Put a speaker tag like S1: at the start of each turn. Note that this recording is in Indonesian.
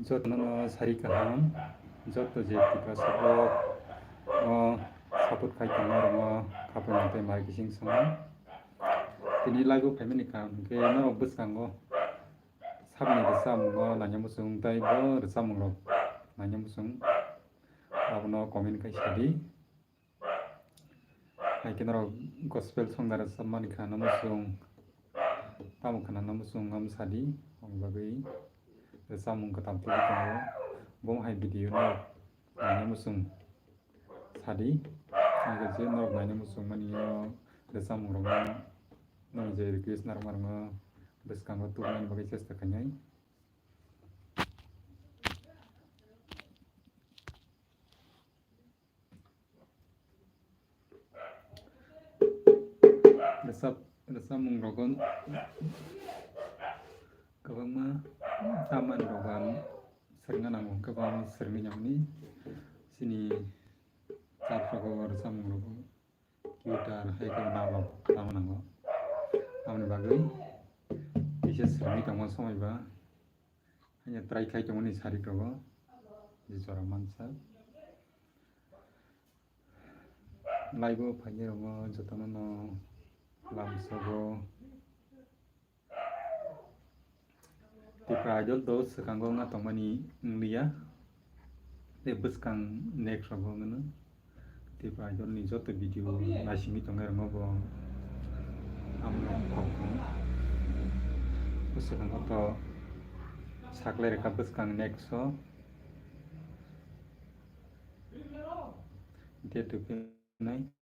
S1: jotno sari kaham joto je tika sabok saput kai tongmo kapang te mar kising songo tini lagu family kam ke no buskango sabni resamungo nanyamusung tai bo resamungo nanyamusung abono communication sadi kenaro gospel song dara sammani khana musung tamu khana namusung ngam sadi ong bagai samung katam tu ko bom hai video no namusung sadi aga je no namusung mani yo samung rong no je request nar marma beskang tu man bagai chesta kanyai samung rogon kabama taman rogan seringan nanggung kabama sering nyamni sini capro samung rogon gitar hai ka nama taman nanggo amne bagai bisa sering kamu somai ba hanya try kai kamu ni sari rogo di suara mansa live phanye rogo jotano no lamsogo tipra jol dos kanggo nga tomani nglia te buskang next rogo ngana tipra jol ni joto video nasimi tongar ngobo amno phokon usakang to sakle reka buskang next so dia tu nai